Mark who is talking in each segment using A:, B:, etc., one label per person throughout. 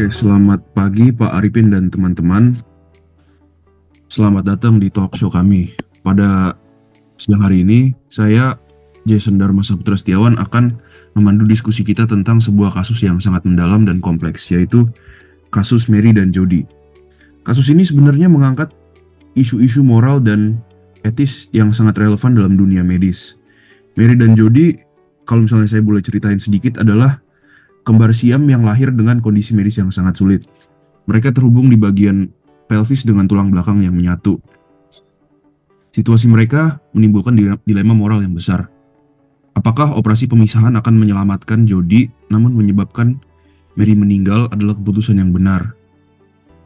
A: Oke, selamat pagi Pak Arifin dan teman-teman. Selamat datang di talk show kami. Pada siang hari ini, saya Jason Dharma Saputra Setiawan akan memandu diskusi kita tentang sebuah kasus yang sangat mendalam dan kompleks, yaitu kasus Mary dan Jody. Kasus ini sebenarnya mengangkat isu-isu moral dan etis yang sangat relevan dalam dunia medis. Mary dan Jody, kalau misalnya saya boleh ceritain sedikit, adalah kembar siam yang lahir dengan kondisi medis yang sangat sulit. Mereka terhubung di bagian pelvis dengan tulang belakang yang menyatu. Situasi mereka menimbulkan dilema moral yang besar. Apakah operasi pemisahan akan menyelamatkan Jody, namun menyebabkan Mary meninggal adalah keputusan yang benar?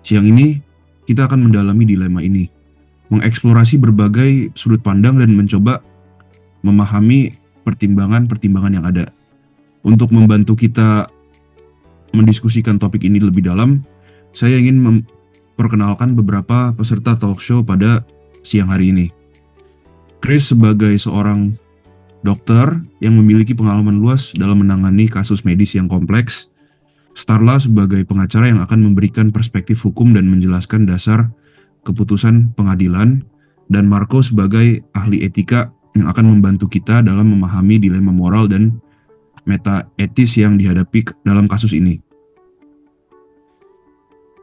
A: Siang ini, kita akan mendalami dilema ini, mengeksplorasi berbagai sudut pandang dan mencoba memahami pertimbangan-pertimbangan yang ada. Untuk membantu kita mendiskusikan topik ini lebih dalam, saya ingin memperkenalkan beberapa peserta talk show pada siang hari ini. Chris sebagai seorang dokter yang memiliki pengalaman luas dalam menangani kasus medis yang kompleks, Starla sebagai pengacara yang akan memberikan perspektif hukum dan menjelaskan dasar keputusan pengadilan, dan Marco sebagai ahli etika yang akan membantu kita dalam memahami dilema moral dan meta etis yang dihadapi dalam kasus ini.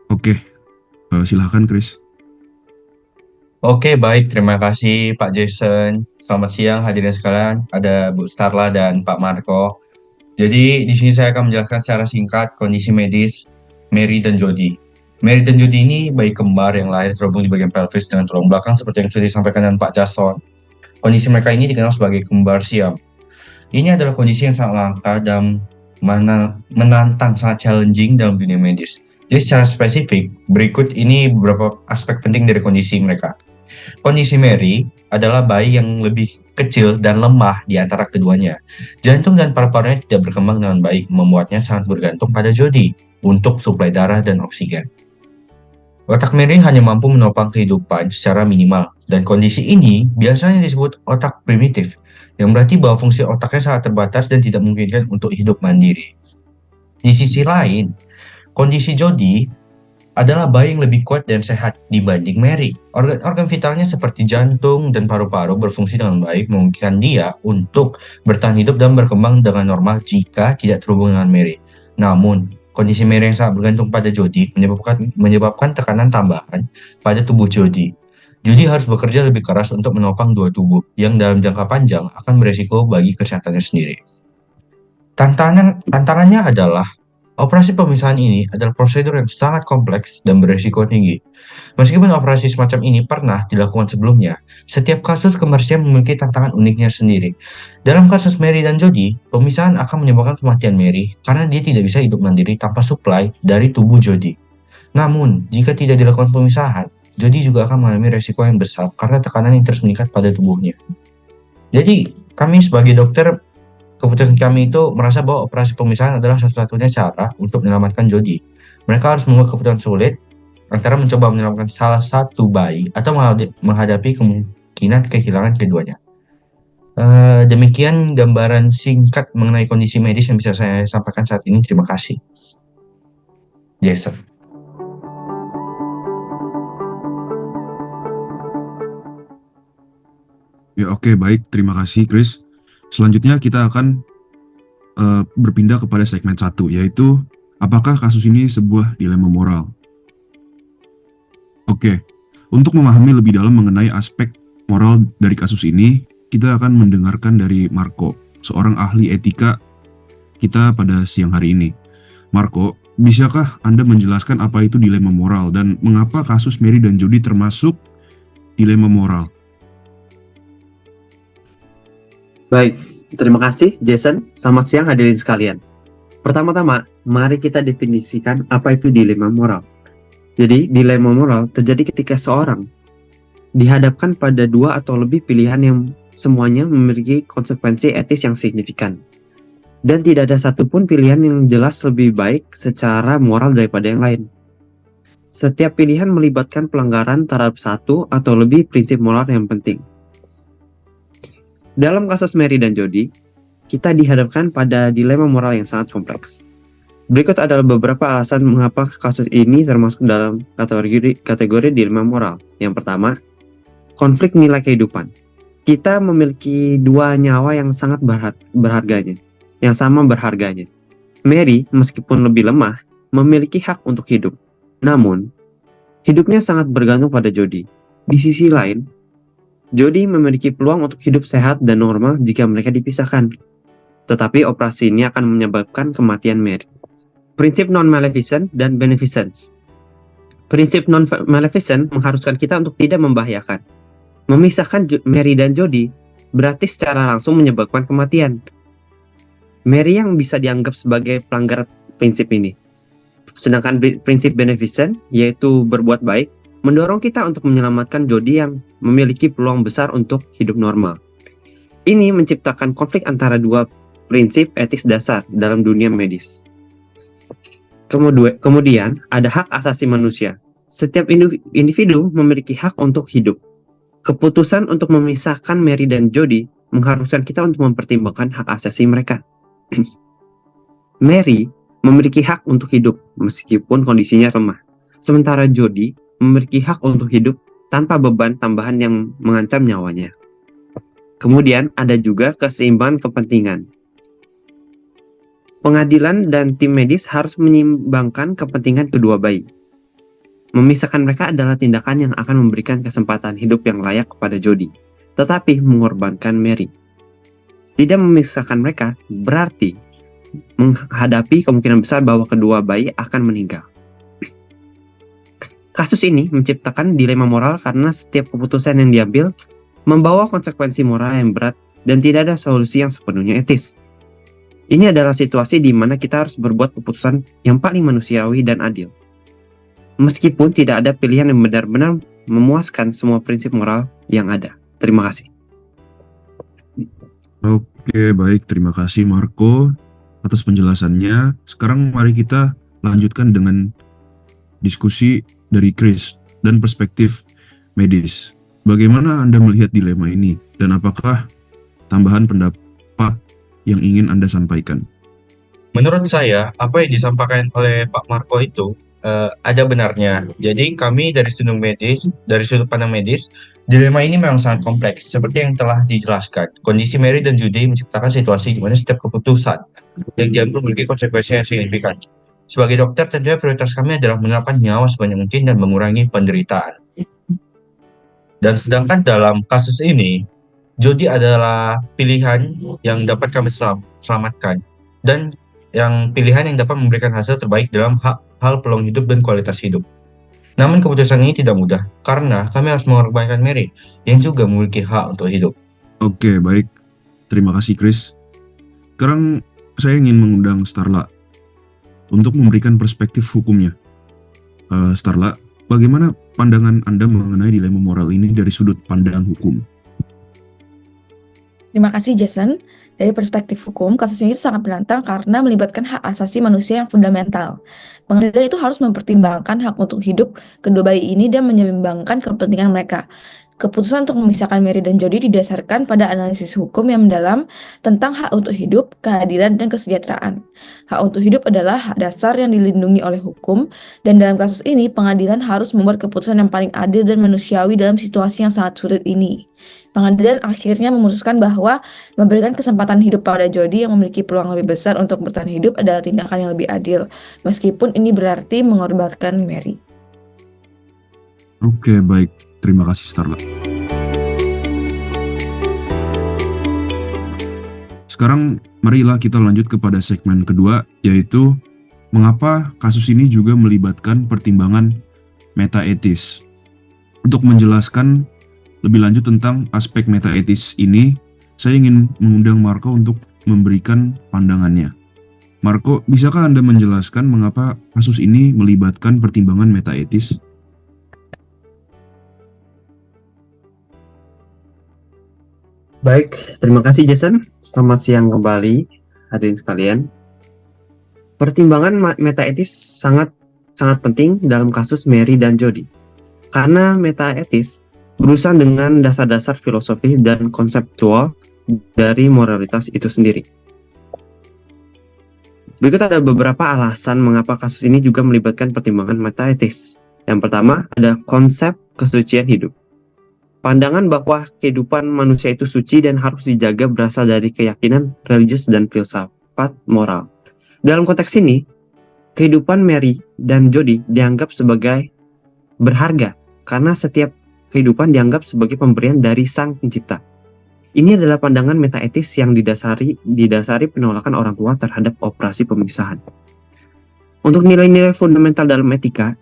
A: Oke, silahkan Chris.
B: Oke, baik. Terima kasih Pak Jason. Selamat siang hadirin sekalian. Ada Bu Starla dan Pak Marco. Jadi di sini saya akan menjelaskan secara singkat kondisi medis Mary dan Jody. Mary dan Jody ini bayi kembar yang lahir terhubung di bagian pelvis dengan tulang belakang seperti yang sudah disampaikan dengan Pak Jason. Kondisi mereka ini dikenal sebagai kembar siam. Ini adalah kondisi yang sangat langka dan menantang, sangat challenging dalam dunia medis. Jadi secara spesifik, berikut ini beberapa aspek penting dari kondisi mereka. Kondisi Mary adalah bayi yang lebih kecil dan lemah di antara keduanya. Jantung dan paru-parunya tidak berkembang dengan baik, membuatnya sangat bergantung pada Jody untuk suplai darah dan oksigen. Otak Mary hanya mampu menopang kehidupan secara minimal, dan kondisi ini biasanya disebut otak primitif, yang berarti bahwa fungsi otaknya sangat terbatas dan tidak memungkinkan untuk hidup mandiri. Di sisi lain, kondisi Jody adalah bayi yang lebih kuat dan sehat dibanding Mary. Organ-organ vitalnya seperti jantung dan paru-paru berfungsi dengan baik, memungkinkan dia untuk bertahan hidup dan berkembang dengan normal jika tidak terhubung dengan Mary. Namun, kondisi Mary yang sangat bergantung pada Jody menyebabkan tekanan tambahan pada tubuh Jody. Jody harus bekerja lebih keras untuk menopang dua tubuh, yang dalam jangka panjang akan beresiko bagi kesehatannya sendiri. Tantangannya adalah operasi pemisahan ini adalah prosedur yang sangat kompleks dan berisiko tinggi. Meskipun operasi semacam ini pernah dilakukan sebelumnya, setiap kasus kembar siam memiliki tantangan uniknya sendiri. Dalam kasus Mary dan Jody, pemisahan akan menyebabkan kematian Mary karena dia tidak bisa hidup mandiri tanpa suplai dari tubuh Jody. Namun, jika tidak dilakukan pemisahan, Jody juga akan mengalami resiko yang besar karena tekanan yang terus meningkat pada tubuhnya. Jadi, kami sebagai dokter, keputusan kami itu merasa bahwa operasi pemisahan adalah satu-satunya cara untuk menyelamatkan Jody. Mereka harus membuat keputusan sulit antara mencoba menyelamatkan salah satu bayi atau menghadapi kemungkinan kehilangan keduanya. Demikian gambaran singkat mengenai kondisi medis yang bisa saya sampaikan saat ini. Terima kasih. Jason.
A: Ya oke, baik. Terima kasih Chris. Selanjutnya kita akan berpindah kepada segmen 1, yaitu apakah kasus ini sebuah dilema moral? Oke, untuk memahami lebih dalam mengenai aspek moral dari kasus ini, kita akan mendengarkan dari Marco, seorang ahli etika kita pada siang hari ini. Marco, bisakah Anda menjelaskan apa itu dilema moral dan mengapa kasus Mary dan Jody termasuk dilema moral?
C: Baik, terima kasih Jason. Selamat siang hadirin sekalian. Pertama-tama, mari kita definisikan apa itu dilema moral. Jadi, dilema moral terjadi ketika seorang dihadapkan pada dua atau lebih pilihan yang semuanya memiliki konsekuensi etis yang signifikan. Dan tidak ada satupun pilihan yang jelas lebih baik secara moral daripada yang lain. Setiap pilihan melibatkan pelanggaran terhadap satu atau lebih prinsip moral yang penting. Dalam kasus Mary dan Jody, kita dihadapkan pada dilema moral yang sangat kompleks. Berikut adalah beberapa alasan mengapa kasus ini termasuk dalam kategori dilema moral. Yang pertama, konflik nilai kehidupan. Kita memiliki dua nyawa yang sangat berharganya, yang sama berharganya. Mary, meskipun lebih lemah, memiliki hak untuk hidup. Namun, hidupnya sangat bergantung pada Jodie. Di sisi lain, Jodie memiliki peluang untuk hidup sehat dan normal jika mereka dipisahkan. Tetapi operasi ini akan menyebabkan kematian Mary. Prinsip non-maleficent dan beneficence. Prinsip non-maleficent mengharuskan kita untuk tidak membahayakan. Memisahkan Mary dan Jodie berarti secara langsung menyebabkan kematian. Mary yang bisa dianggap sebagai pelanggar prinsip ini. Sedangkan prinsip beneficent, yaitu berbuat baik, mendorong kita untuk menyelamatkan Jodie yang memiliki peluang besar untuk hidup normal. Ini menciptakan konflik antara dua prinsip etis dasar dalam dunia medis. Kemudian, ada hak asasi manusia. Setiap individu memiliki hak untuk hidup. Keputusan untuk memisahkan Mary dan Jodie mengharuskan kita untuk mempertimbangkan hak asasi mereka. Mary memiliki hak untuk hidup meskipun kondisinya lemah. Sementara Jodie memiliki hak untuk hidup tanpa beban tambahan yang mengancam nyawanya. Kemudian ada juga keseimbangan kepentingan. Pengadilan dan tim medis harus menyeimbangkan kepentingan kedua bayi. Memisahkan mereka adalah tindakan yang akan memberikan kesempatan hidup yang layak kepada Jodie, tetapi mengorbankan Mary. Tidak memisahkan mereka berarti menghadapi kemungkinan besar bahwa kedua bayi akan meninggal. Kasus ini menciptakan dilema moral karena setiap keputusan yang diambil membawa konsekuensi moral yang berat dan tidak ada solusi yang sepenuhnya etis. Ini adalah situasi di mana kita harus berbuat keputusan yang paling manusiawi dan adil. Meskipun tidak ada pilihan yang benar-benar memuaskan semua prinsip moral yang ada. Terima kasih.
A: Oke, baik. Terima kasih Marco atas penjelasannya. Sekarang mari kita lanjutkan dengan diskusi dari Chris dan perspektif medis. Bagaimana Anda melihat dilema ini dan apakah tambahan pendapat yang ingin Anda sampaikan?
B: Menurut saya, apa yang disampaikan oleh Pak Marco itu ada benarnya. Jadi kami dari sudut pandang medis, dilema ini memang sangat kompleks. Seperti yang telah dijelaskan, kondisi Mary dan Jodie menciptakan situasi di mana setiap keputusan yang diambil memiliki konsekuensi yang signifikan. Sebagai dokter, tentunya prioritas kami adalah menyelamatkan nyawa sebanyak mungkin dan mengurangi penderitaan. Dan sedangkan dalam kasus ini, Jodie adalah pilihan yang dapat kami selamatkan dan yang pilihan yang dapat memberikan hasil terbaik dalam hal peluang hidup dan kualitas hidup. Namun keputusan ini tidak mudah karena kami harus mengorbankan Mary yang juga memiliki hak untuk hidup.
A: Oke, baik. Terima kasih Chris. Sekarang saya ingin mengundang Starla untuk memberikan perspektif hukumnya. Starla, bagaimana pandangan Anda mengenai dilema moral ini dari sudut pandang hukum?
D: Terima kasih Jason. Dari perspektif hukum, kasus ini sangat menantang karena melibatkan hak asasi manusia yang fundamental. Pengadilan itu harus mempertimbangkan hak untuk hidup kedua bayi ini dan menyeimbangkan kepentingan mereka. Keputusan untuk memisahkan Mary dan Jodie didasarkan pada analisis hukum yang mendalam tentang hak untuk hidup, keadilan, dan kesejahteraan. Hak untuk hidup adalah hak dasar yang dilindungi oleh hukum, dan dalam kasus ini pengadilan harus membuat keputusan yang paling adil dan manusiawi dalam situasi yang sangat sulit ini. Pengadilan akhirnya memutuskan bahwa memberikan kesempatan hidup pada Jodie yang memiliki peluang lebih besar untuk bertahan hidup adalah tindakan yang lebih adil, meskipun ini berarti mengorbankan Mary.
A: Oke, baik. Terima kasih Starla. Sekarang marilah kita lanjut kepada segmen kedua, yaitu mengapa kasus ini juga melibatkan pertimbangan metaetis. Untuk menjelaskan lebih lanjut tentang aspek metaetis ini, saya ingin mengundang Marco untuk memberikan pandangannya. Marco, bisakah Anda menjelaskan mengapa kasus ini melibatkan pertimbangan metaetis?
C: Baik, terima kasih Jason. Selamat siang kembali, hadirin sekalian. Pertimbangan metaetis sangat penting dalam kasus Mary dan Jodie. Karena metaetis berurusan dengan dasar-dasar filosofi dan konseptual dari moralitas itu sendiri. Berikut ada beberapa alasan mengapa kasus ini juga melibatkan pertimbangan metaetis. Yang pertama, ada konsep kesucian hidup. Pandangan bahwa kehidupan manusia itu suci dan harus dijaga berasal dari keyakinan religius dan filsafat moral. Dalam konteks ini, kehidupan Mary dan Jody dianggap sebagai berharga karena setiap kehidupan dianggap sebagai pemberian dari Sang Pencipta. Ini adalah pandangan metaetis yang didasari penolakan orang tua terhadap operasi pemisahan. Untuk nilai-nilai fundamental dalam etika,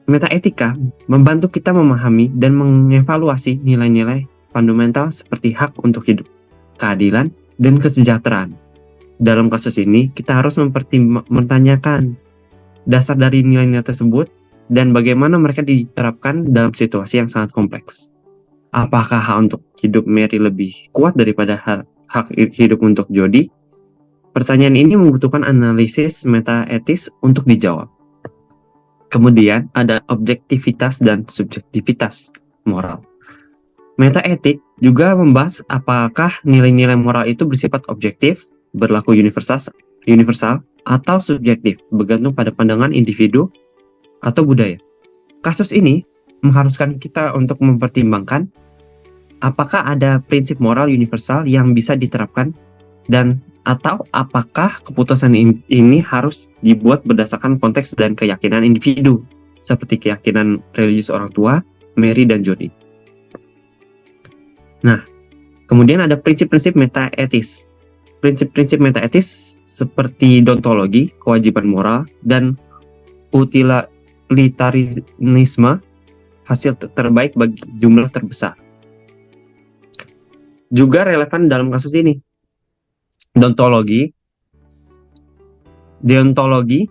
C: metaetika membantu kita memahami dan mengevaluasi nilai-nilai fundamental seperti hak untuk hidup, keadilan, dan kesejahteraan. Dalam kasus ini, kita harus mempertanyakan dasar dari nilai-nilai tersebut dan bagaimana mereka diterapkan dalam situasi yang sangat kompleks. Apakah hak untuk hidup Mary lebih kuat daripada hak hidup untuk Jody? Pertanyaan ini membutuhkan analisis metaetis untuk dijawab. Kemudian ada objektivitas dan subjektivitas moral. Metaetik juga membahas apakah nilai-nilai moral itu bersifat objektif, berlaku universal, atau subjektif, bergantung pada pandangan individu atau budaya. Kasus ini mengharuskan kita untuk mempertimbangkan apakah ada prinsip moral universal yang bisa diterapkan dan atau apakah keputusan ini harus dibuat berdasarkan konteks dan keyakinan individu seperti keyakinan religius orang tua, Mary dan Jody. Nah, kemudian ada prinsip-prinsip metaetis. Prinsip-prinsip metaetis seperti deontologi, kewajiban moral, dan utilitarisme hasil terbaik bagi jumlah terbesar. Juga relevan dalam kasus ini. Deontologi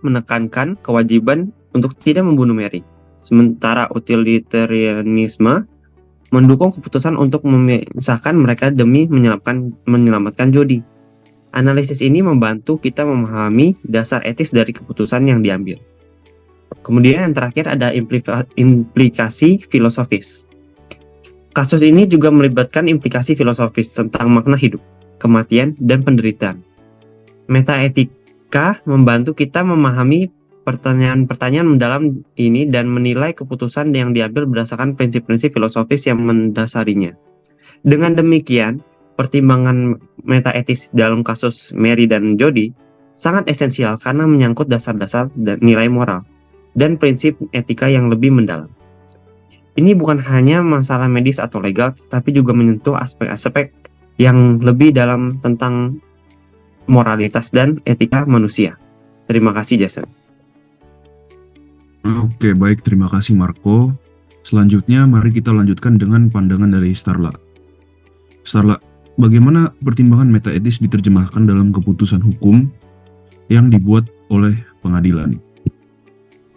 C: menekankan kewajiban untuk tidak membunuh Mary, sementara utilitarianisme mendukung keputusan untuk memisahkan mereka demi menyelamatkan Jody. Analisis ini membantu kita memahami dasar etis dari keputusan yang diambil. Kemudian yang terakhir ada implikasi filosofis. Kasus ini juga melibatkan implikasi filosofis tentang makna hidup, kematian, dan penderitaan. Metaetika membantu kita memahami pertanyaan-pertanyaan mendalam ini dan menilai keputusan yang diambil berdasarkan prinsip-prinsip filosofis yang mendasarinya. Dengan demikian, pertimbangan metaetis dalam kasus Mary dan Jody sangat esensial karena menyangkut dasar-dasar dan nilai moral dan prinsip etika yang lebih mendalam. Ini bukan hanya masalah medis atau legal, tapi juga menyentuh aspek-aspek yang lebih dalam tentang moralitas dan etika manusia. Terima kasih, Jason.
A: Oke, baik. Terima kasih, Marco. Selanjutnya, mari kita lanjutkan dengan pandangan dari Starla. Starla, bagaimana pertimbangan metaetis diterjemahkan dalam keputusan hukum yang dibuat oleh pengadilan?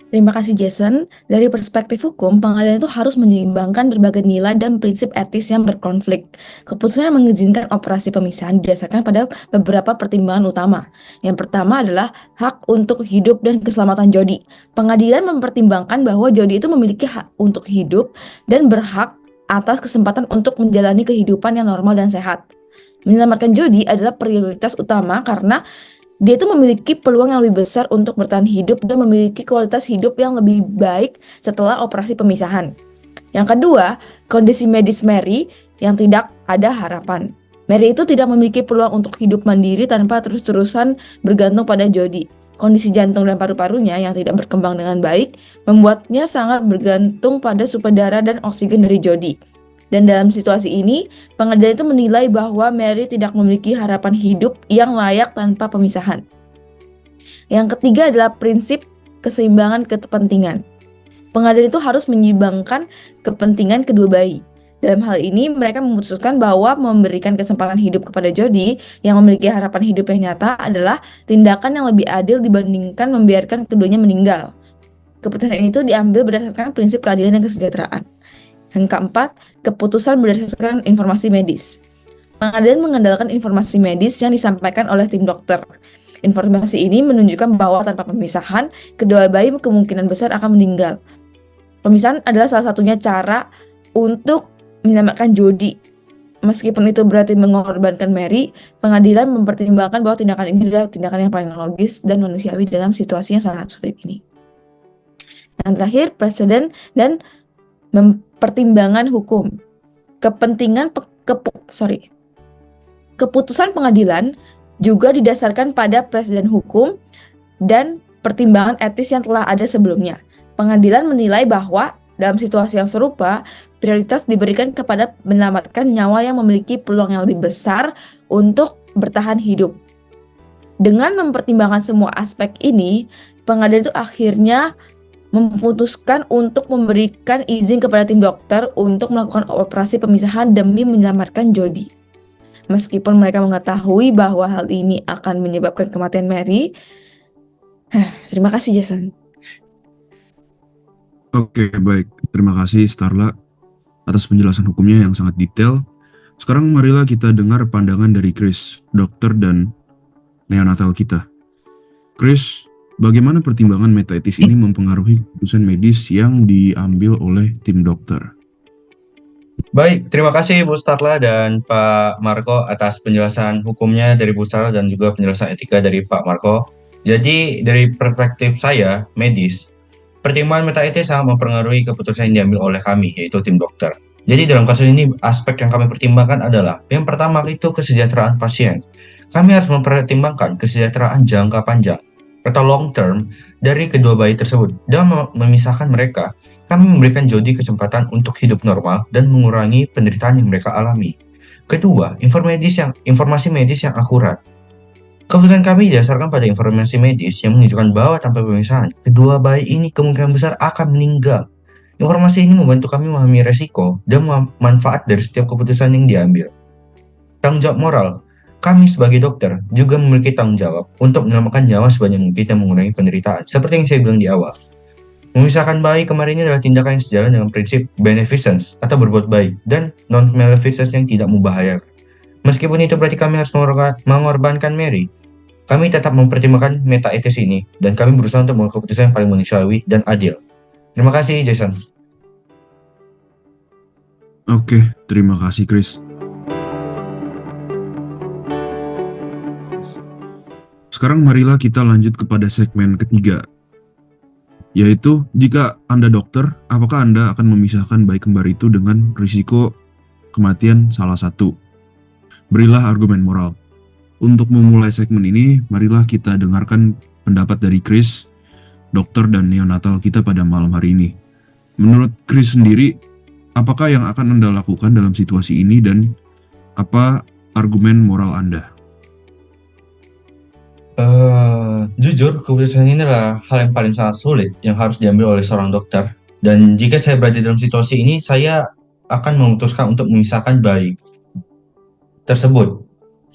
D: Terima kasih Jason. Dari perspektif hukum, pengadilan itu harus menyeimbangkan berbagai nilai dan prinsip etis yang berkonflik. Keputusan yang mengizinkan operasi pemisahan didasarkan pada beberapa pertimbangan utama. Yang pertama adalah hak untuk hidup dan keselamatan Jody. Pengadilan mempertimbangkan bahwa Jody itu memiliki hak untuk hidup dan berhak atas kesempatan untuk menjalani kehidupan yang normal dan sehat. Menyelamatkan Jody adalah prioritas utama karena dia itu memiliki peluang yang lebih besar untuk bertahan hidup dan memiliki kualitas hidup yang lebih baik setelah operasi pemisahan. Yang kedua, kondisi medis Mary yang tidak ada harapan. Mary itu tidak memiliki peluang untuk hidup mandiri tanpa terus-terusan bergantung pada Jody. Kondisi jantung dan paru-parunya yang tidak berkembang dengan baik membuatnya sangat bergantung pada suplai darah dan oksigen dari Jody. Dan dalam situasi ini, pengadilan itu menilai bahwa Mary tidak memiliki harapan hidup yang layak tanpa pemisahan. Yang ketiga adalah prinsip keseimbangan kepentingan. Pengadilan itu harus menyeimbangkan kepentingan kedua bayi. Dalam hal ini, mereka memutuskan bahwa memberikan kesempatan hidup kepada Jody yang memiliki harapan hidup yang nyata adalah tindakan yang lebih adil dibandingkan membiarkan keduanya meninggal. Keputusan itu diambil berdasarkan prinsip keadilan dan kesejahteraan. Yang keempat, keputusan berdasarkan informasi medis. Pengadilan mengandalkan informasi medis yang disampaikan oleh tim dokter. Informasi ini menunjukkan bahwa tanpa pemisahan, kedua bayi kemungkinan besar akan meninggal. Pemisahan adalah salah satunya cara untuk menyelamatkan Jody. Meskipun itu berarti mengorbankan Mary, pengadilan mempertimbangkan bahwa tindakan ini adalah tindakan yang paling logis dan manusiawi dalam situasi yang sangat sulit ini. Yang terakhir, presiden dan pertimbangan hukum. Keputusan pengadilan juga didasarkan pada presiden hukum dan pertimbangan etis yang telah ada sebelumnya. Pengadilan menilai bahwa dalam situasi yang serupa, prioritas diberikan kepada menyelamatkan nyawa yang memiliki peluang yang lebih besar untuk bertahan hidup. Dengan mempertimbangkan semua aspek ini, pengadilan itu akhirnya memutuskan untuk memberikan izin kepada tim dokter untuk melakukan operasi pemisahan demi menyelamatkan Jody. Meskipun mereka mengetahui bahwa hal ini akan menyebabkan kematian Mary. Terima kasih, Jason.
A: Oke, baik. Terima kasih Starla atas penjelasan hukumnya yang sangat detail. Sekarang marilah kita dengar pandangan dari Chris, dokter dan neonatal kita. Chris, bagaimana pertimbangan metaetis ini mempengaruhi keputusan medis yang diambil oleh tim dokter?
B: Baik, terima kasih Bu Starla dan Pak Marco atas penjelasan hukumnya dari Bu Starla dan juga penjelasan etika dari Pak Marco. Jadi dari perspektif saya, medis, pertimbangan metaetis sangat mempengaruhi keputusan yang diambil oleh kami, yaitu tim dokter. Jadi dalam kasus ini, aspek yang kami pertimbangkan adalah, yang pertama itu kesejahteraan pasien. Kami harus mempertimbangkan kesejahteraan jangka panjang atau long term dari kedua bayi tersebut. Dalam memisahkan mereka, kami memberikan Jody kesempatan untuk hidup normal dan mengurangi penderitaan yang mereka alami. Kedua, informasi medis yang akurat. Keputusan kami didasarkan pada informasi medis yang menunjukkan bahwa tanpa pemisahan, kedua bayi ini kemungkinan besar akan meninggal. Informasi ini membantu kami memahami resiko dan manfaat dari setiap keputusan yang diambil. Tanggung jawab moral. Kami sebagai dokter juga memiliki tanggung jawab untuk menyelamatkan nyawa sebanyak mungkin dan mengurangi penderitaan. Seperti yang saya bilang di awal. Memisahkan bayi kemarin ini adalah tindakan yang sejalan dengan prinsip beneficence atau berbuat baik dan non-maleficence yang tidak membahayakan. Meskipun itu berarti kami harus mengorbankan Mary, kami tetap mempertimbangkan metaetis ini dan kami berusaha untuk mengambil keputusan yang paling manusiawi dan adil. Terima kasih, Jason.
A: Oke, terima kasih Chris. Sekarang marilah kita lanjut kepada segmen ketiga, yaitu jika Anda dokter, apakah Anda akan memisahkan bayi kembar itu dengan risiko kematian salah satu? Berilah argumen moral. Untuk memulai segmen ini, marilah kita dengarkan pendapat dari Chris, dokter dan neonatal kita pada malam hari ini. Menurut Chris sendiri, apakah yang akan Anda lakukan dalam situasi ini dan apa argumen moral Anda?
B: Jujur, keputusan ini adalah hal yang paling sangat sulit yang harus diambil oleh seorang dokter. Dan jika saya berada dalam situasi ini, saya akan memutuskan untuk memisahkan bayi tersebut,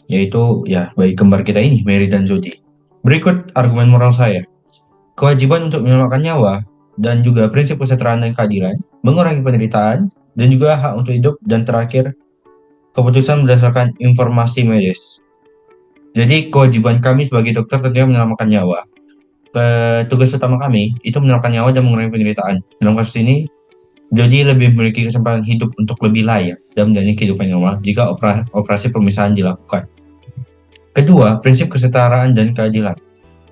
B: yaitu bayi kembar kita ini, Mary dan Jody. Berikut argumen moral saya. Kewajiban untuk menyelamatkan nyawa dan juga prinsip kesetaraan dan keadilan, mengurangi penderitaan, dan juga hak untuk hidup, dan terakhir, keputusan berdasarkan informasi medis. Jadi kewajiban kami sebagai dokter tentunya menyelamatkan nyawa. Tugas utama kami itu menyelamatkan nyawa dan mengurangi penderitaan. Dalam kasus ini, Jody lebih memiliki kesempatan hidup untuk lebih layak dan menjalani kehidupan normal jika operasi pemisahan dilakukan. Kedua, prinsip kesetaraan dan keadilan.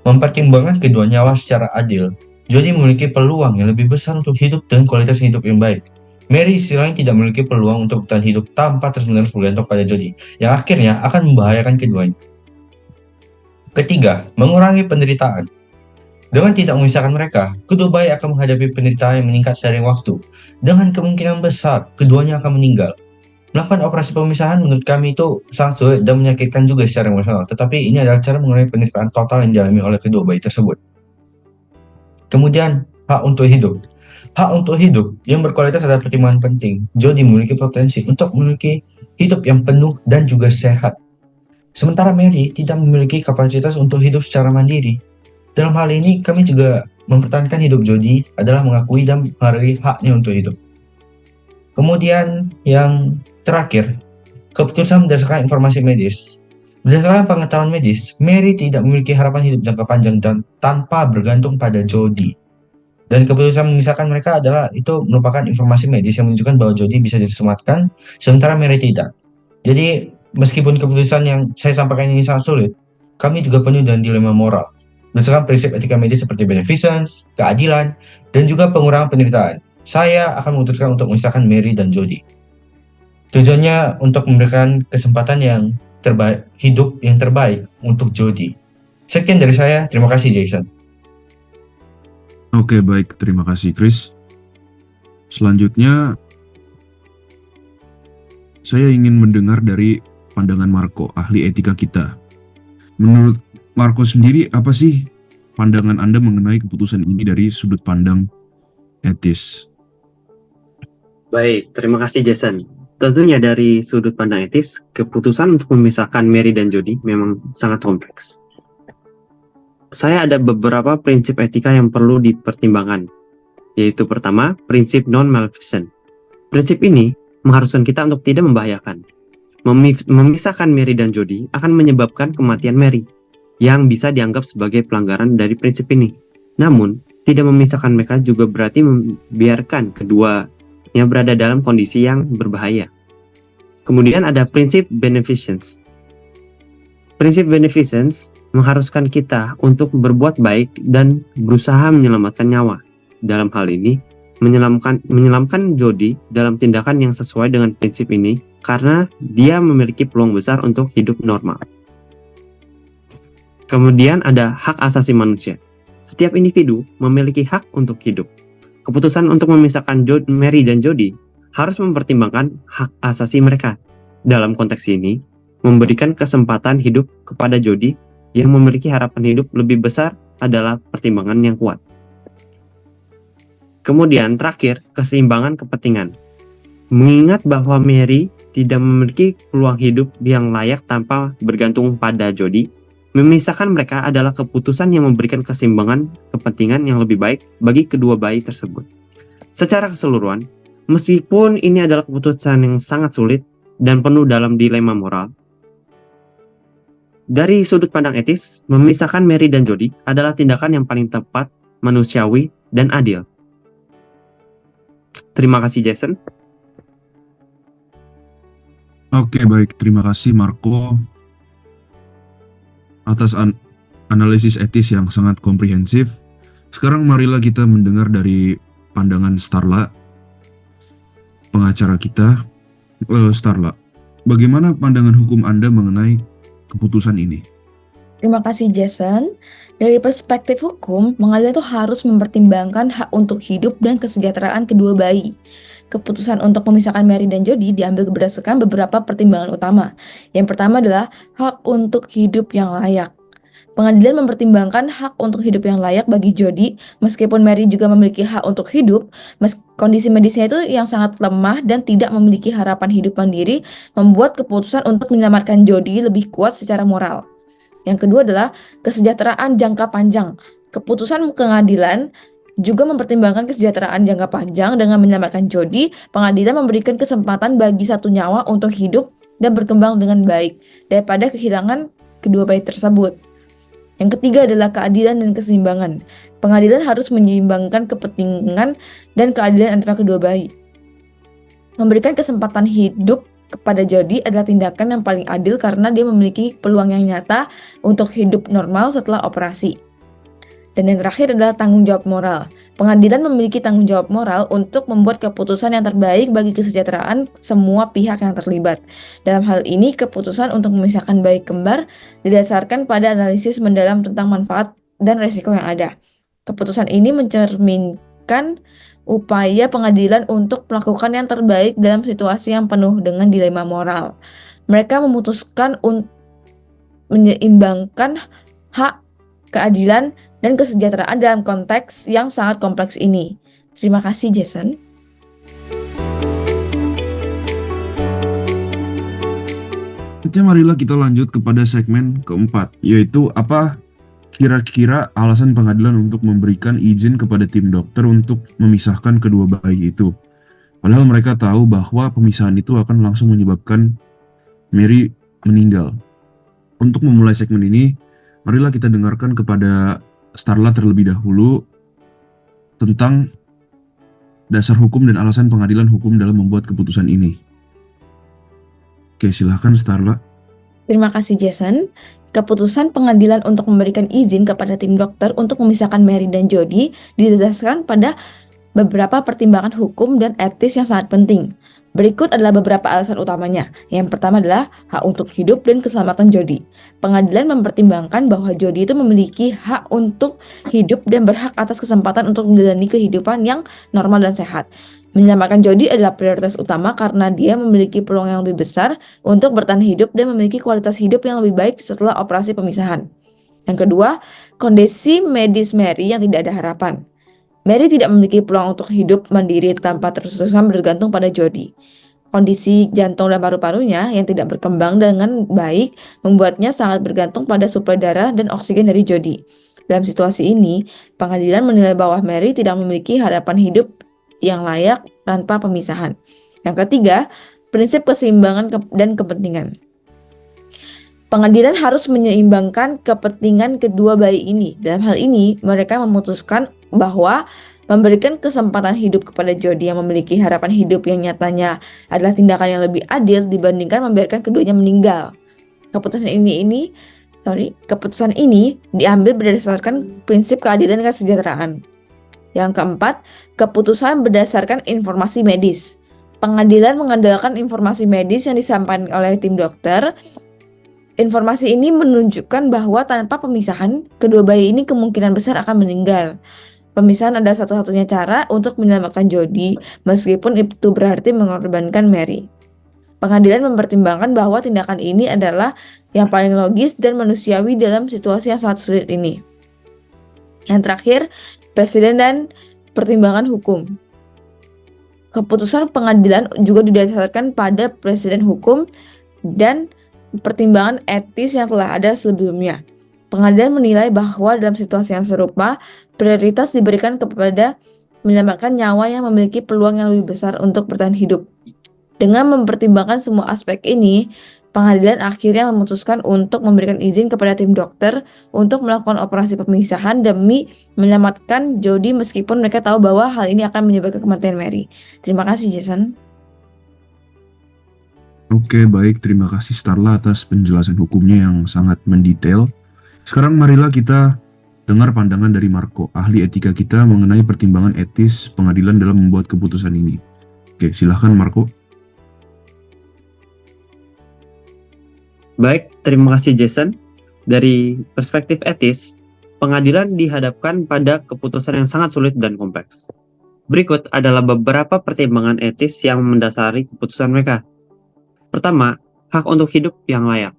B: Mempertimbangkan kedua nyawa secara adil, Jody memiliki peluang yang lebih besar untuk hidup dan kualitas hidup yang baik. Mary istilahnya tidak memiliki peluang untuk bertahan hidup tanpa terus-menerus bergantung pada Jody, yang akhirnya akan membahayakan keduanya. Ketiga, mengurangi penderitaan. Dengan tidak memisahkan mereka, kedua bayi akan menghadapi penderitaan yang meningkat seiring waktu. Dengan kemungkinan besar, keduanya akan meninggal. Melakukan operasi pemisahan menurut kami itu sangat sulit dan menyakitkan juga secara emosional. Tetapi ini adalah cara mengurangi penderitaan total yang dialami oleh kedua bayi tersebut. Kemudian, hak untuk hidup. Hak untuk hidup yang berkualitas adalah pertimbangan penting. Jody memiliki potensi untuk memiliki hidup yang penuh dan juga sehat. Sementara Mary tidak memiliki kapasitas untuk hidup secara mandiri. Dalam hal ini, kami juga mempertahankan hidup Jody adalah mengakui dan menghargai haknya untuk hidup. Kemudian yang terakhir, keputusan berdasarkan informasi medis. Berdasarkan pengetahuan medis, Mary tidak memiliki harapan hidup jangka panjang dan tanpa bergantung pada Jody. Dan keputusan memisahkan mereka adalah itu merupakan informasi medis yang menunjukkan bahwa Jody bisa diselamatkan, sementara Mary tidak. Jadi, meskipun keputusan yang saya sampaikan ini sangat sulit, kami juga penuh dengan dilema moral. Berdasarkan prinsip etika medis seperti beneficence, keadilan, dan juga pengurangan penderitaan, saya akan memutuskan untuk memisahkan Mary dan Jody. Tujuannya untuk memberikan kesempatan yang terbaik, hidup yang terbaik untuk Jody. Sekian dari saya, terima kasih Jason.
A: Oke, baik. Terima kasih, Chris. Selanjutnya, saya ingin mendengar dari pandangan Marco, ahli etika kita. Menurut Marco sendiri, apa sih pandangan Anda mengenai keputusan ini dari sudut pandang etis?
C: Baik, terima kasih Jason. Tentunya dari sudut pandang etis, keputusan untuk memisahkan Mary dan Jody memang sangat kompleks. Saya ada beberapa prinsip etika yang perlu dipertimbangkan, yaitu pertama, prinsip non-maleficent. Prinsip ini mengharuskan kita untuk tidak membahayakan. Memisahkan Mary dan Jody akan menyebabkan kematian Mary, yang bisa dianggap sebagai pelanggaran dari prinsip ini. Namun, tidak memisahkan mereka juga berarti membiarkan keduanya berada dalam kondisi yang berbahaya. Kemudian ada prinsip beneficence. Prinsip beneficence mengharuskan kita untuk berbuat baik dan berusaha menyelamatkan nyawa. Dalam hal ini, menyelamatkan Jody dalam tindakan yang sesuai dengan prinsip ini karena dia memiliki peluang besar untuk hidup normal. Kemudian ada hak asasi manusia. Setiap individu memiliki hak untuk hidup. Keputusan untuk memisahkan Mary dan Jody harus mempertimbangkan hak asasi mereka. Dalam konteks ini, memberikan kesempatan hidup kepada Jody yang memiliki harapan hidup lebih besar adalah pertimbangan yang kuat. Kemudian terakhir, keseimbangan kepentingan. Mengingat bahwa Mary tidak memiliki peluang hidup yang layak tanpa bergantung pada Jody, memisahkan mereka adalah keputusan yang memberikan keseimbangan kepentingan yang lebih baik bagi kedua bayi tersebut. Secara keseluruhan, meskipun ini adalah keputusan yang sangat sulit dan penuh dalam dilema moral, dari sudut pandang etis, memisahkan Mary dan Jody adalah tindakan yang paling tepat, manusiawi, dan adil. Terima kasih Jason.
A: Oke, baik. Terima kasih Marco atas analisis etis yang sangat komprehensif. Sekarang marilah kita mendengar dari pandangan Starla, pengacara kita. Starla, bagaimana pandangan hukum Anda mengenai keputusan ini?
D: Terima kasih Jason. Dari perspektif hukum, pengadilan itu harus mempertimbangkan hak untuk hidup dan kesejahteraan kedua bayi. Keputusan untuk memisahkan Mary dan Jody diambil berdasarkan beberapa pertimbangan utama. Yang pertama adalah hak untuk hidup yang layak. Pengadilan mempertimbangkan hak untuk hidup yang layak bagi Jody, meskipun Mary juga memiliki hak untuk hidup, kondisi medisnya itu yang sangat lemah dan tidak memiliki harapan hidup mandiri, membuat keputusan untuk menyelamatkan Jody lebih kuat secara moral. Yang kedua adalah kesejahteraan jangka panjang. Keputusan pengadilan juga mempertimbangkan kesejahteraan jangka panjang dengan menyelamatkan Jody. Pengadilan memberikan kesempatan bagi satu nyawa untuk hidup dan berkembang dengan baik daripada kehilangan kedua bayi tersebut. Yang ketiga adalah keadilan dan keseimbangan. Pengadilan harus menyeimbangkan kepentingan dan keadilan antara kedua bayi. Memberikan kesempatan hidup kepada Jody adalah tindakan yang paling adil karena dia memiliki peluang yang nyata untuk hidup normal setelah operasi. Dan yang terakhir adalah tanggung jawab moral. Pengadilan memiliki tanggung jawab moral untuk membuat keputusan yang terbaik bagi kesejahteraan semua pihak yang terlibat. Dalam hal ini, keputusan untuk memisahkan bayi kembar didasarkan pada analisis mendalam tentang manfaat dan resiko yang ada. Keputusan ini mencerminkan upaya pengadilan untuk melakukan yang terbaik dalam situasi yang penuh dengan dilema moral. Mereka memutuskan untuk menyeimbangkan hak, keadilan, dan kesejahteraan dalam konteks yang sangat kompleks ini. Terima kasih, Jason.
A: Selanjutnya marilah kita lanjut kepada segmen keempat, yaitu apa kira-kira alasan pengadilan untuk memberikan izin kepada tim dokter untuk memisahkan kedua bayi itu. Padahal mereka tahu bahwa pemisahan itu akan langsung menyebabkan Mary meninggal. Untuk memulai segmen ini, marilah kita dengarkan kepada Starla terlebih dahulu tentang dasar hukum dan alasan pengadilan hukum dalam membuat keputusan ini. Oke, silahkan Starla.
D: Terima kasih Jason. Keputusan pengadilan untuk memberikan izin kepada tim dokter untuk memisahkan Mary dan Jody didasarkan pada beberapa pertimbangan hukum dan etis yang sangat penting. Berikut adalah beberapa alasan utamanya. Yang pertama adalah hak untuk hidup dan keselamatan Jody. Pengadilan mempertimbangkan bahwa Jody itu memiliki hak untuk hidup dan berhak atas kesempatan untuk menjalani kehidupan yang normal dan sehat. Menyelamatkan Jody adalah prioritas utama karena dia memiliki peluang yang lebih besar untuk bertahan hidup dan memiliki kualitas hidup yang lebih baik setelah operasi pemisahan. Yang kedua, kondisi medis Mary yang tidak ada harapan. Mary tidak memiliki peluang untuk hidup mandiri tanpa terus-terusan bergantung pada Jody. Kondisi jantung dan paru-parunya yang tidak berkembang dengan baik membuatnya sangat bergantung pada suplai darah dan oksigen dari Jody. Dalam situasi ini, pengadilan menilai bahwa Mary tidak memiliki harapan hidup yang layak tanpa pemisahan. Yang ketiga, prinsip keseimbangan dan kepentingan. Pengadilan harus menyeimbangkan kepentingan kedua bayi ini. Dalam hal ini, mereka memutuskan bahwa memberikan kesempatan hidup kepada Jody yang memiliki harapan hidup yang nyatanya adalah tindakan yang lebih adil dibandingkan membiarkan keduanya meninggal. Keputusan ini diambil berdasarkan prinsip keadilan dan kesejahteraan. Yang keempat, keputusan berdasarkan informasi medis. Pengadilan mengandalkan informasi medis yang disampaikan oleh tim dokter. Informasi ini menunjukkan bahwa tanpa pemisahan, kedua bayi ini kemungkinan besar akan meninggal. Pemisahan adalah satu-satunya cara untuk menyelamatkan Jody, meskipun itu berarti mengorbankan Mary. Pengadilan mempertimbangkan bahwa tindakan ini adalah yang paling logis dan manusiawi dalam situasi yang sangat sulit ini. Yang terakhir, presiden dan pertimbangan hukum. Keputusan pengadilan juga didasarkan pada presiden hukum dan pertimbangan etis yang telah ada sebelumnya. Pengadilan menilai bahwa dalam situasi yang serupa, prioritas diberikan kepada menyelamatkan nyawa yang memiliki peluang yang lebih besar untuk bertahan hidup. Dengan mempertimbangkan semua aspek ini, pengadilan akhirnya memutuskan untuk memberikan izin kepada tim dokter untuk melakukan operasi pemisahan demi menyelamatkan Jody meskipun mereka tahu bahwa hal ini akan menyebabkan kematian Mary. Terima kasih Jason.
A: Oke, baik. Terima kasih Starla atas penjelasan hukumnya yang sangat mendetail. Sekarang marilah kita dengar pandangan dari Marco, ahli etika kita mengenai pertimbangan etis pengadilan dalam membuat keputusan ini. Oke, silahkan Marco.
C: Baik, terima kasih Jason. Dari perspektif etis, pengadilan dihadapkan pada keputusan yang sangat sulit dan kompleks. Berikut adalah beberapa pertimbangan etis yang mendasari keputusan mereka. Pertama, hak untuk hidup yang layak.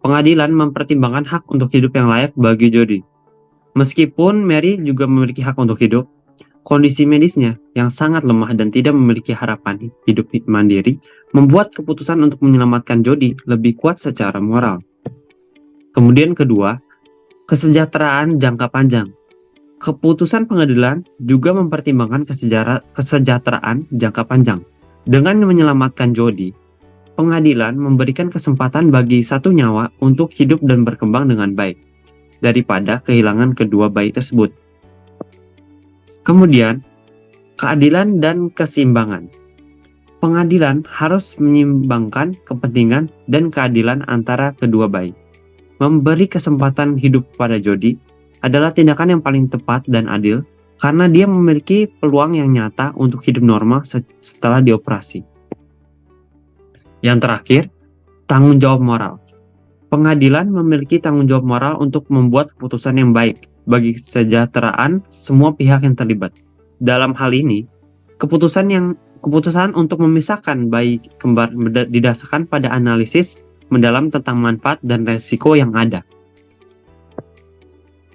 C: Pengadilan mempertimbangkan hak untuk hidup yang layak bagi Jody. Meskipun Mary juga memiliki hak untuk hidup, kondisi medisnya yang sangat lemah dan tidak memiliki harapan hidup mandiri membuat keputusan untuk menyelamatkan Jody lebih kuat secara moral. Kemudian kedua, kesejahteraan jangka panjang. Keputusan pengadilan juga mempertimbangkan kesejahteraan jangka panjang. Dengan menyelamatkan Jody, pengadilan memberikan kesempatan bagi satu nyawa untuk hidup dan berkembang dengan baik, daripada kehilangan kedua bayi tersebut. Kemudian, keadilan dan keseimbangan. Pengadilan harus menyeimbangkan kepentingan dan keadilan antara kedua bayi. Memberi kesempatan hidup pada Jody adalah tindakan yang paling tepat dan adil karena dia memiliki peluang yang nyata untuk hidup normal setelah dioperasi. Yang terakhir, tanggung jawab moral. Pengadilan memiliki tanggung jawab moral untuk membuat keputusan yang baik bagi kesejahteraan semua pihak yang terlibat. Dalam hal ini, keputusan untuk memisahkan bayi kembar didasarkan pada analisis mendalam tentang manfaat dan resiko yang ada.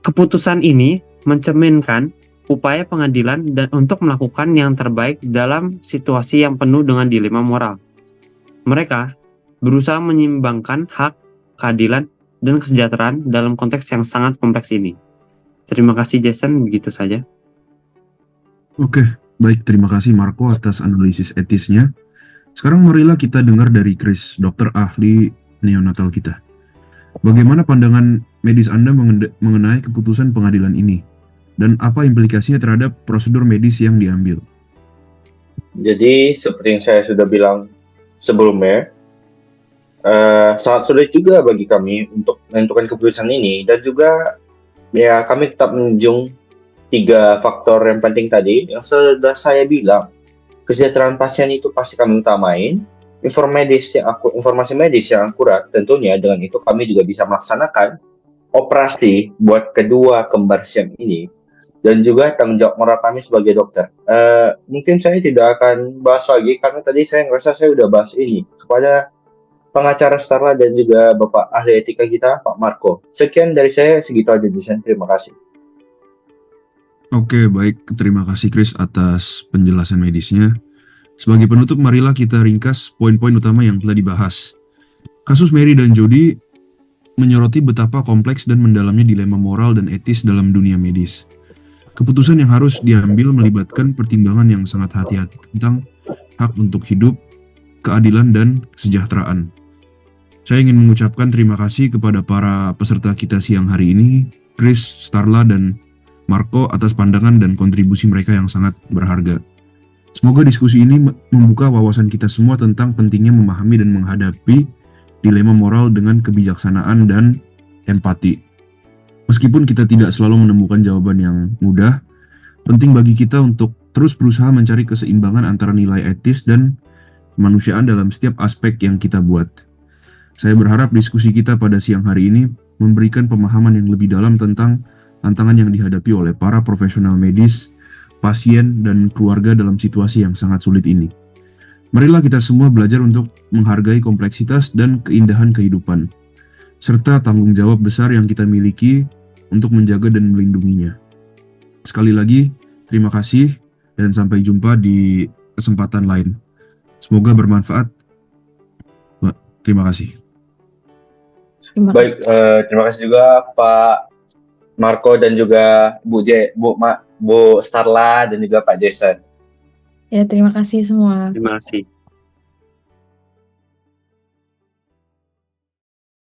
C: Keputusan ini mencerminkan upaya pengadilan dan untuk melakukan yang terbaik dalam situasi yang penuh dengan dilema moral. Mereka berusaha menyeimbangkan hak, keadilan, dan kesejahteraan dalam konteks yang sangat kompleks ini. Terima kasih Jason, begitu saja.
A: Oke, baik. Terima kasih Marco atas analisis etisnya. Sekarang marilah kita dengar dari Chris, dokter ahli neonatal kita. Bagaimana pandangan medis Anda mengenai keputusan pengadilan ini? Dan apa implikasinya terhadap prosedur medis yang diambil?
E: Jadi, seperti yang saya sudah bilang sebelumnya,
B: sangat sulit juga bagi kami untuk menentukan keputusan ini, dan juga ya kami tetap menunjung 3 faktor yang penting tadi yang sudah saya bilang. Kesejahteraan pasien itu pasti kami utamain, informasi medis yang akurat tentunya. Dengan itu kami juga bisa melaksanakan operasi buat kedua kembar siam ini, dan juga tanggung jawab moral kami sebagai dokter. Mungkin saya tidak akan bahas lagi karena tadi saya ngerasa saya udah bahas ini kepada pengacara Starla dan juga Bapak ahli etika kita, Pak Marco. Sekian dari saya, segitu aja Jason. Terima kasih.
A: Oke, baik. Terima kasih Chris atas penjelasan medisnya. Sebagai penutup, marilah kita ringkas poin-poin utama yang telah dibahas. Kasus Mary dan Jody menyoroti betapa kompleks dan mendalamnya dilema moral dan etis dalam dunia medis. Keputusan yang harus diambil melibatkan pertimbangan yang sangat hati-hati tentang hak untuk hidup, keadilan, dan kesejahteraan. Saya ingin mengucapkan terima kasih kepada para peserta kita siang hari ini, Chris, Starla, dan Marco atas pandangan dan kontribusi mereka yang sangat berharga. Semoga diskusi ini membuka wawasan kita semua tentang pentingnya memahami dan menghadapi dilema moral dengan kebijaksanaan dan empati. Meskipun kita tidak selalu menemukan jawaban yang mudah, penting bagi kita untuk terus berusaha mencari keseimbangan antara nilai etis dan kemanusiaan dalam setiap aspek yang kita buat. Saya berharap diskusi kita pada siang hari ini memberikan pemahaman yang lebih dalam tentang tantangan yang dihadapi oleh para profesional medis, pasien, dan keluarga dalam situasi yang sangat sulit ini. Marilah kita semua belajar untuk menghargai kompleksitas dan keindahan kehidupan, serta tanggung jawab besar yang kita miliki untuk menjaga dan melindunginya. Sekali lagi, terima kasih dan sampai jumpa di kesempatan lain. Semoga bermanfaat. Terima kasih.
D: Terima
B: Baik,
D: kasih.
B: terima kasih juga Pak Marco dan juga Bu Starla dan juga Pak Jason.
D: Ya, terima kasih semua.
C: Terima kasih.